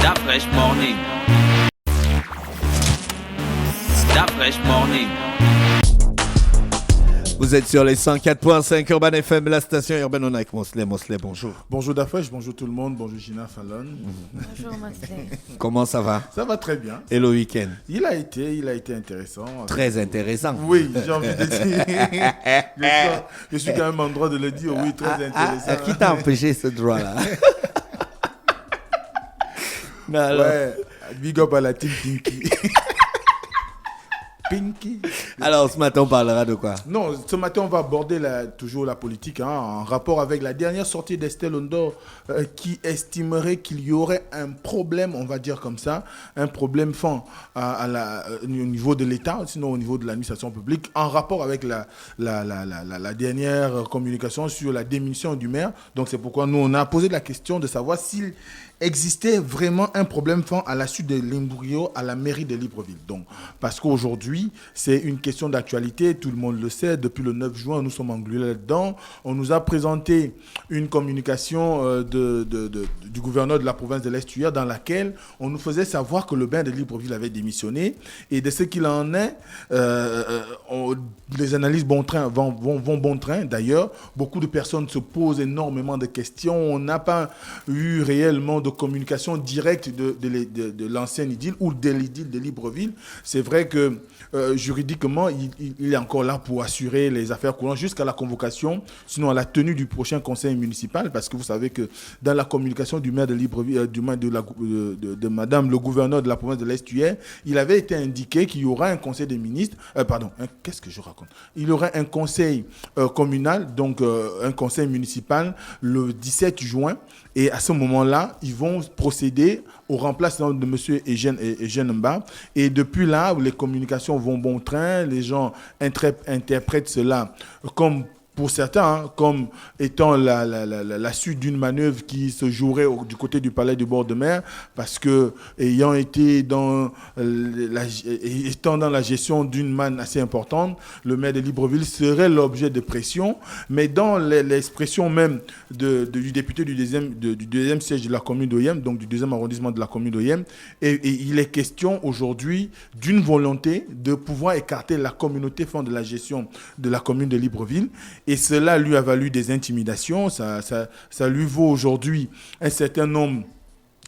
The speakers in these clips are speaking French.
That fresh morning. That fresh morning. Vous êtes sur les 104.5 Urban FM, la station urbaine. On est avec Mosley. Mosley, bonjour. Bonjour Dafresh, bonjour tout le monde, bonjour Gina Fallon. Bonjour Mosley. Comment ça va? Ça va très bien. Et le week-end? Il a été intéressant. Très intéressant. Oui, j'ai envie de dire. je suis quand même en droit de le dire, oui, très intéressant. Qui t'a empêché ce droit-là? Ouais, big up à la team Pinky. Pinky. Alors, ce matin, on parlera de quoi? Non, ce matin, on va aborder toujours la politique, en rapport avec la dernière sortie d'Estelle Ondor, qui estimerait qu'il y aurait un problème, on va dire comme ça, un problème fond au niveau de l'État, sinon au niveau de l'administration publique, en rapport avec la dernière communication sur la démission du maire. Donc, c'est pourquoi nous, on a posé la question de savoir s'il existait vraiment un problème fond à la suite de l'embryo à la mairie de Libreville. Donc, parce qu'aujourd'hui, c'est une question d'actualité, tout le monde le sait, depuis le 9 juin, nous sommes englués là-dedans. On nous a présenté une communication du gouverneur de la province de l'Est-Tuaire dans laquelle on nous faisait savoir que le maire de Libreville avait démissionné. Et de ce qu'il en est, les analyses vont bon train. D'ailleurs, beaucoup de personnes se posent énormément de questions. On n'a pas eu réellement de communication directe de l'ancienne idylle ou de l'idylle de Libreville. C'est vrai que juridiquement, il est encore là pour assurer les affaires courantes jusqu'à la convocation, sinon à la tenue du prochain conseil municipal, parce que vous savez que dans la communication du maire de Libreville, de madame le gouverneur de la province de l'Est-Tuaire, il avait été indiqué qu'il y aura un conseil des ministres, qu'est-ce que je raconte? Il y aura un conseil communal, donc un conseil municipal le 17 juin, et à ce moment-là, ils vont procéder au remplacement de M. Eugène Mba. Et depuis là, les communications vont bon train. Les gens interprètent cela comme, pour certains, comme étant la suite d'une manœuvre qui se jouerait du côté du palais du bord de mer, parce que étant dans la gestion d'une manne assez importante, le maire de Libreville serait l'objet de pression. Mais dans l'expression même du député du deuxième siège de la commune d'Oyem, donc du deuxième arrondissement de la commune d'Oyem, et il est question aujourd'hui d'une volonté de pouvoir écarter la communauté fond de la gestion de la commune de Libreville. Et cela lui a valu des intimidations, ça lui vaut aujourd'hui un certain nombre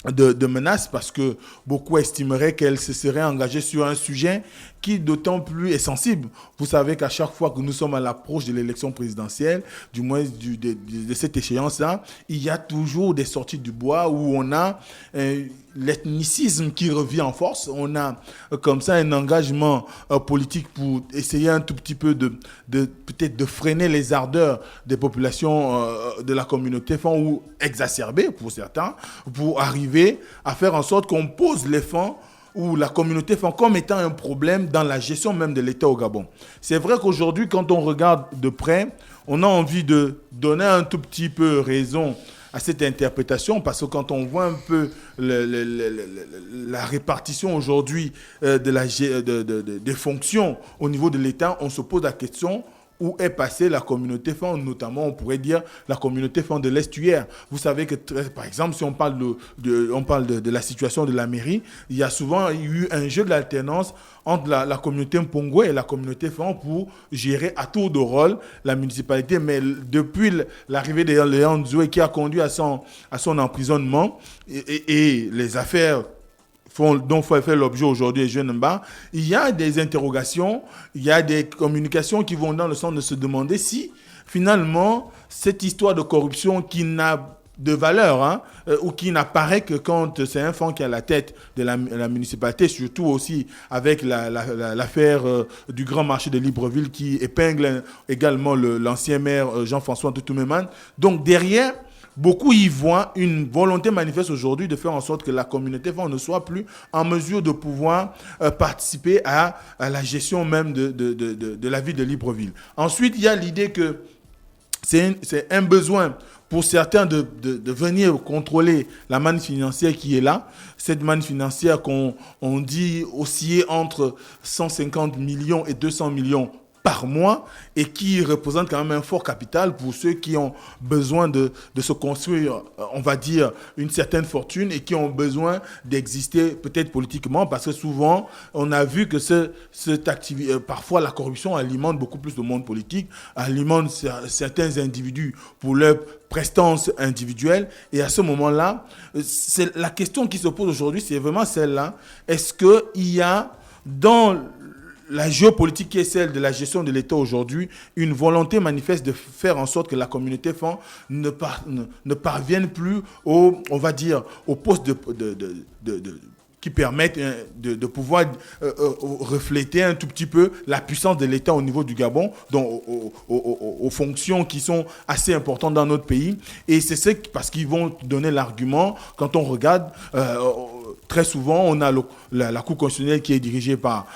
de menaces, parce que beaucoup estimeraient qu'elle se serait engagée sur un sujet qui d'autant plus est sensible. Vous savez qu'à chaque fois que nous sommes à l'approche de l'élection présidentielle, du moins de cette échéance-là, il y a toujours des sorties du bois où on a l'ethnicisme qui revient en force. On a comme ça un engagement politique pour essayer un tout petit peu peut-être de freiner les ardeurs des populations de la communauté ou exacerber pour certains, pour arriver à faire en sorte qu'on pose les fonds ou la communauté comme étant un problème dans la gestion même de l'État au Gabon. C'est vrai qu'aujourd'hui, quand on regarde de près, on a envie de donner un tout petit peu raison à cette interprétation, parce que quand on voit un peu la répartition aujourd'hui des fonctions au niveau de l'État, on se pose la question: où est passée la communauté fond, notamment on pourrait dire la communauté fond de l'Est-Tuaire. Vous savez que, par exemple, si on parle de la situation de la mairie, il y a souvent eu un jeu de l'alternance entre la communauté Mpongwe et la communauté fond pour gérer à tour de rôle la municipalité. Mais depuis l'arrivée de Léon Nzoué, qui a conduit à son emprisonnement et les affaires dont fait l'objet aujourd'hui Jeune Mba, il y a des interrogations, il y a des communications qui vont dans le sens de se demander si finalement cette histoire de corruption qui n'a de valeur ou qui n'apparaît que quand c'est un fonds qui est à la tête de la municipalité, surtout aussi avec l'affaire du grand marché de Libreville qui épingle également l'ancien maire Jean-François Ntoutou-Memane. Donc derrière, beaucoup y voient une volonté manifeste aujourd'hui de faire en sorte que la communauté ne soit plus en mesure de pouvoir participer à la gestion même de la ville de Libreville. Ensuite, il y a l'idée que c'est un besoin pour certains de venir contrôler la manne financière qui est là. Cette manne financière qu'on dit osciller entre 150 millions et 200 millions par mois et qui représente quand même un fort capital pour ceux qui ont besoin de se construire, on va dire, une certaine fortune et qui ont besoin d'exister peut-être politiquement parce que souvent, on a vu que parfois la corruption alimente beaucoup plus le monde politique, alimente certains individus pour leur prestance individuelle et à ce moment-là, c'est la question qui se pose aujourd'hui, c'est vraiment celle-là. Est-ce qu'il y a dans la géopolitique qui est celle de la gestion de l'État aujourd'hui, une volonté manifeste de faire en sorte que la communauté FAN ne parvienne plus on va dire, aux postes qui permettent de pouvoir refléter un tout petit peu la puissance de l'État au niveau du Gabon, donc aux fonctions qui sont assez importantes dans notre pays. Et c'est parce qu'ils vont donner l'argument, quand on regarde, très souvent, on a la Cour constitutionnelle qui est dirigée par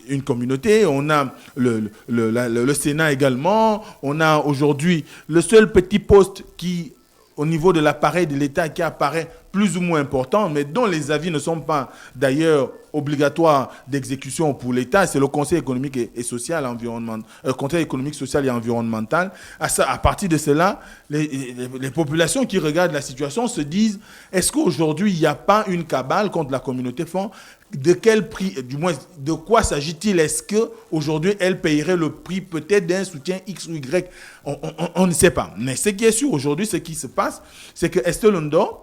une communauté, on a le Sénat également, on a aujourd'hui le seul petit poste qui, au niveau de l'appareil de l'État, qui apparaît plus ou moins important, mais dont les avis ne sont pas d'ailleurs obligatoires d'exécution pour l'État, c'est le Conseil économique et social, Conseil économique, social et environnemental. À partir de cela, les populations qui regardent la situation se disent, est-ce qu'aujourd'hui, il n'y a pas une cabale contre la communauté FAN? De quel prix, du moins, de quoi s'agit-il? Est-ce qu'aujourd'hui, elle payerait le prix peut-être d'un soutien X ou Y? On ne sait pas. Mais ce qui est sûr aujourd'hui, ce qui se passe, c'est que Esther London,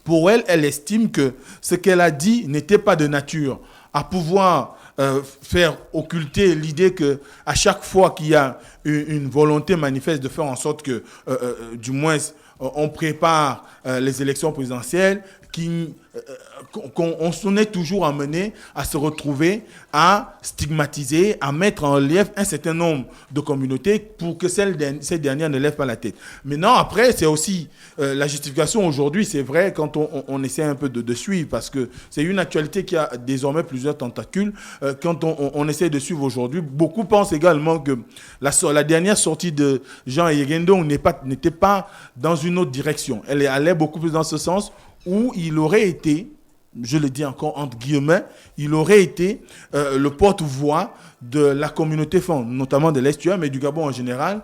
pour elle, elle estime que ce qu'elle a dit n'était pas de nature à pouvoir faire occulter l'idée qu'à chaque fois qu'il y a une volonté manifeste de faire en sorte que, du moins, on prépare les élections présidentielles, qu'on est toujours amené à se retrouver, à stigmatiser, à mettre en relief un certain nombre de communautés pour que ces dernières ne lèvent pas la tête. Maintenant, après, c'est aussi la justification aujourd'hui, c'est vrai, quand on essaie un peu de suivre, parce que c'est une actualité qui a désormais plusieurs tentacules. Quand on essaie de suivre aujourd'hui, beaucoup pensent également que la dernière sortie de Jean Yegendo n'était pas dans une autre direction. Elle allait beaucoup plus dans ce sens où il aurait été, je le dis encore entre guillemets, il aurait été le porte-voix de la communauté FAN, notamment de l'Est, mais du Gabon en général,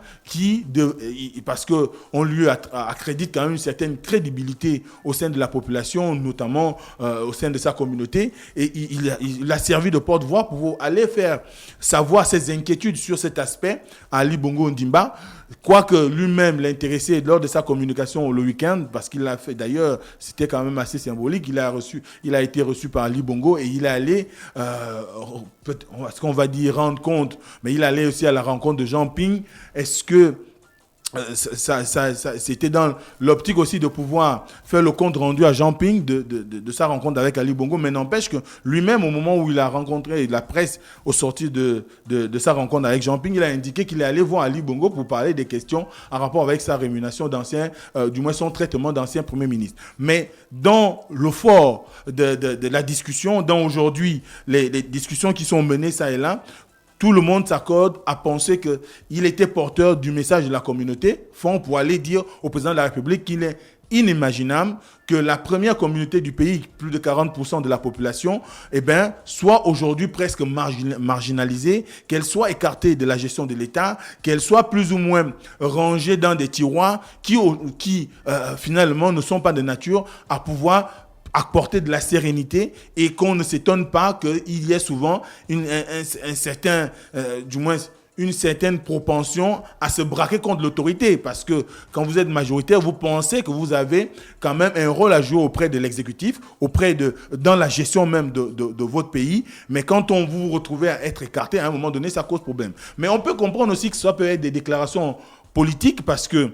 parce qu'on lui accrédite quand même une certaine crédibilité au sein de la population, notamment au sein de sa communauté, et il a servi de porte-voix pour aller faire savoir ses inquiétudes sur cet aspect à Ali Bongo Ondimba, quoique lui-même l'intéressait lors de sa communication le week-end, parce qu'il l'a fait d'ailleurs, c'était quand même assez symbolique, il a été reçu par Ali Bongo et il est allé, est-ce qu'on va dire rendre compte, mais il allait aussi à la rencontre de Jean Ping. Est-ce que c'était dans l'optique aussi de pouvoir faire le compte rendu à Jean Ping de sa rencontre avec Ali Bongo, mais n'empêche que lui-même, au moment où il a rencontré la presse au sortir de sa rencontre avec Jean Ping, il a indiqué qu'il est allé voir Ali Bongo pour parler des questions en rapport avec sa rémunération du moins son traitement d'ancien Premier ministre. Mais dans le fort de la discussion, dans aujourd'hui les discussions qui sont menées ça et là, tout le monde s'accorde à penser qu'il était porteur du message de la communauté FAN pour aller dire au président de la République qu'il est inimaginable que la première communauté du pays, plus de 40% de la population, soit aujourd'hui presque marginalisée, qu'elle soit écartée de la gestion de l'État, qu'elle soit plus ou moins rangée dans des tiroirs qui finalement ne sont pas de nature à pouvoir apporter de la sérénité et qu'on ne s'étonne pas qu'il y ait souvent une certaine propension à se braquer contre l'autorité. Parce que quand vous êtes majoritaire, vous pensez que vous avez quand même un rôle à jouer auprès de l'exécutif, dans la gestion même de votre pays. Mais quand on vous retrouve à être écarté, à un moment donné, ça cause problème. Mais on peut comprendre aussi que ça peut être des déclarations politiques parce que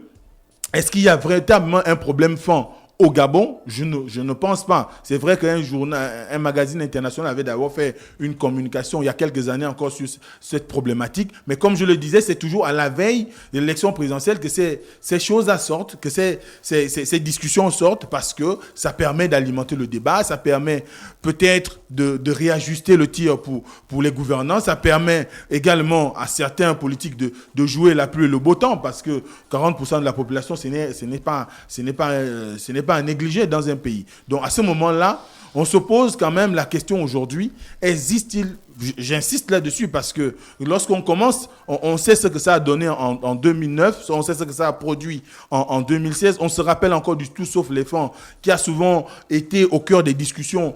est-ce qu'il y a véritablement un problème FAN au Gabon? Je ne pense pas. C'est vrai un magazine international avait d'abord fait une communication il y a quelques années encore sur cette problématique. Mais comme je le disais, c'est toujours à la veille de l'élection présidentielle que ces choses-là sortent, que ces discussions sortent parce que ça permet d'alimenter le débat, ça permet peut-être de réajuster le tir pour les gouvernants, ça permet également à certains politiques de jouer la pluie et le beau temps parce que 40% de la population, ce n'est pas à négliger dans un pays. Donc à ce moment-là, On se pose quand même la question aujourd'hui, existe-t-il, j'insiste là-dessus parce que lorsqu'on commence, on sait ce que ça a donné en 2009, on sait ce que ça a produit en 2016, on se rappelle encore du tout sauf les fonds qui a souvent été au cœur des discussions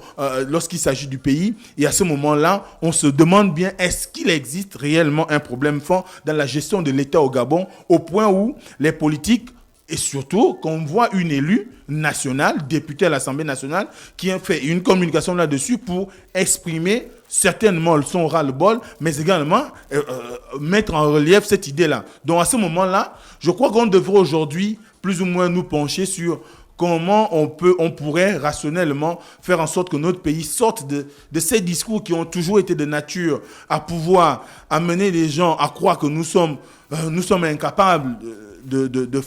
lorsqu'il s'agit du pays. Et à ce moment-là, on se demande bien, est-ce qu'il existe réellement un problème fond dans la gestion de l'État au Gabon, au point où les politiques, et surtout, qu'on voit une élue nationale, députée à l'Assemblée nationale, qui a fait une communication là-dessus pour exprimer certainement son ras-le-bol, mais également mettre en relief cette idée-là. Donc à ce moment-là, je crois qu'on devrait aujourd'hui plus ou moins nous pencher sur comment on pourrait rationnellement faire en sorte que notre pays sorte de ces discours qui ont toujours été de nature à pouvoir amener les gens à croire que nous sommes incapables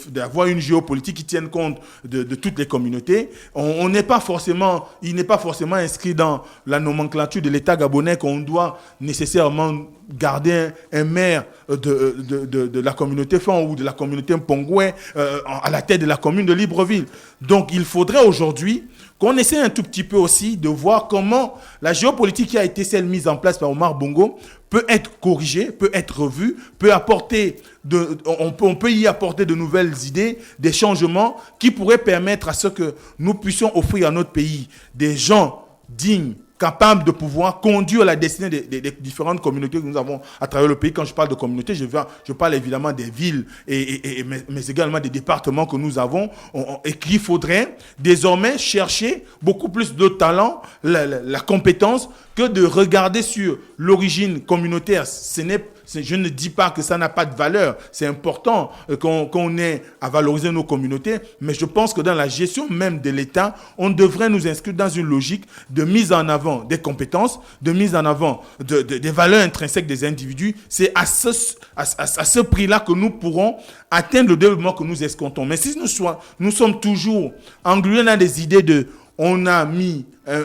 d'avoir une géopolitique qui tienne compte de toutes les communautés. Il n'est pas forcément inscrit dans la nomenclature de l'État gabonais qu'on doit nécessairement garder un maire de la communauté Fan ou de la communauté Mpongwe à la tête de la commune de Libreville. Donc il faudrait aujourd'hui qu'on essaie un tout petit peu aussi de voir comment la géopolitique qui a été celle mise en place par Omar Bongo peut être corrigée, peut être revue, on peut y apporter de nouvelles idées, des changements qui pourraient permettre à ce que nous puissions offrir à notre pays des gens dignes, capables de pouvoir conduire la destinée des différentes communautés que nous avons à travers le pays. Quand je parle de communautés, je parle évidemment des villes, mais également des départements que nous avons, et qu'il faudrait désormais chercher beaucoup plus de talent, la compétence, que de regarder sur l'origine communautaire. Je ne dis pas que ça n'a pas de valeur. C'est important qu'on ait à valoriser nos communautés, mais je pense que dans la gestion même de l'État, on devrait nous inscrire dans une logique de mise en avant des compétences, de mise en avant des valeurs intrinsèques des individus. C'est à ce prix-là que nous pourrons atteindre le développement que nous escomptons. Mais si nous sommes toujours englués dans des idées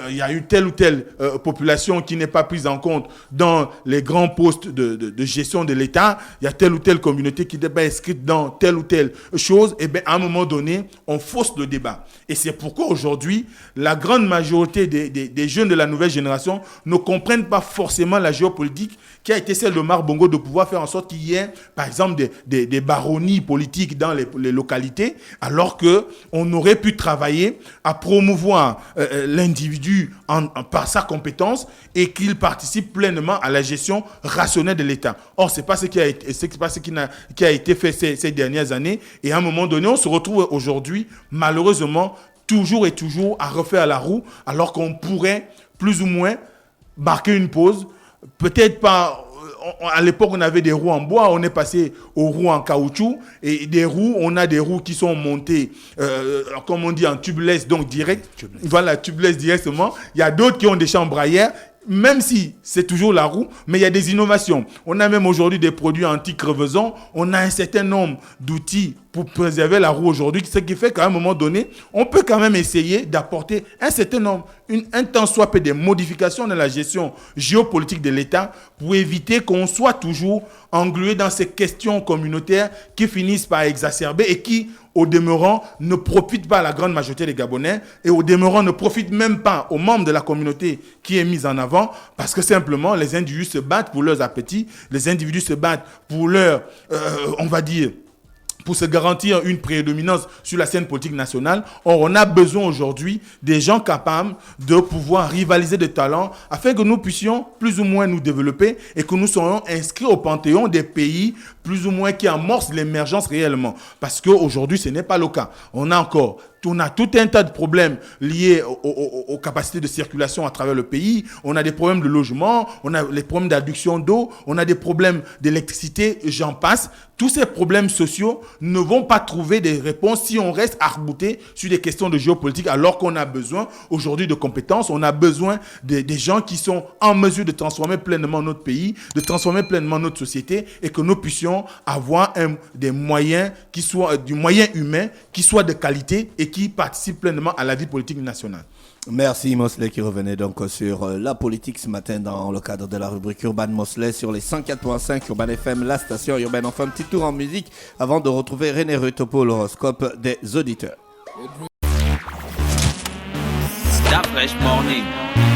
il y a eu telle ou telle population qui n'est pas prise en compte dans les grands postes de gestion de l'État, il y a telle ou telle communauté qui n'est pas inscrite dans telle ou telle chose, et bien à un moment donné, on fausse le débat. Et c'est pourquoi aujourd'hui, la grande majorité des jeunes de la nouvelle génération ne comprennent pas forcément la géopolitique qui a été celle de Omar Bongo, de pouvoir faire en sorte qu'il y ait, par exemple, des baronnies politiques dans les localités, alors qu'on aurait pu travailler à promouvoir l'individu par sa compétence et qu'il participe pleinement à la gestion rationnelle de l'État. Or, ce n'est pas ce qui a été fait ces dernières années. Et à un moment donné, on se retrouve aujourd'hui, malheureusement, toujours et toujours à refaire la roue, alors qu'on pourrait plus ou moins marquer une pause. Peut-être pas. À l'époque, on avait des roues en bois, on est passé aux roues en caoutchouc, et on a des roues qui sont montées, comme on dit, en tubeless, donc direct. Voilà, tubeless directement. Il y a d'autres qui ont des chambres braillères, même si c'est toujours la roue, mais il y a des innovations. On a même aujourd'hui des produits anti-crevaison, on a un certain nombre d'outils pour préserver la roue aujourd'hui, ce qui fait qu'à un moment donné, on peut quand même essayer d'apporter un certain nombre, un temps soit peu des modifications dans la gestion géopolitique de l'État pour éviter qu'on soit toujours englué dans ces questions communautaires qui finissent par exacerber et qui, au demeurant, ne profitent pas à la grande majorité des Gabonais et au demeurant ne profitent même pas aux membres de la communauté qui est mise en avant, parce que simplement les individus se battent pour leurs appétits, les individus se battent pour pour se garantir une prédominance sur la scène politique nationale. Or, on a besoin aujourd'hui des gens capables de pouvoir rivaliser de talents afin que nous puissions plus ou moins nous développer et que nous soyons inscrits au panthéon des pays plus ou moins qui amorcent l'émergence réellement. Parce qu'aujourd'hui, ce n'est pas le cas. On a tout un tas de problèmes liés aux capacités de circulation à travers le pays. On a des problèmes de logement, on a les problèmes d'adduction d'eau, on a des problèmes d'électricité, j'en passe. Tous ces problèmes sociaux ne vont pas trouver des réponses si on reste arc-bouté sur des questions de géopolitique, alors qu'on a besoin aujourd'hui de compétences, on a besoin des gens qui sont en mesure de transformer pleinement notre pays, de transformer pleinement notre société, et que nous puissions avoir des moyens du moyen humain qui soit de qualité et qui participe pleinement à la vie politique nationale. Merci Mosley qui revenait donc sur la politique ce matin dans le cadre de la rubrique Urban Mosley sur les 104.5 Urban FM, la station urbaine. On fait un petit tour en musique avant de retrouver René Rutopo, l'horoscope des auditeurs. that fresh morning.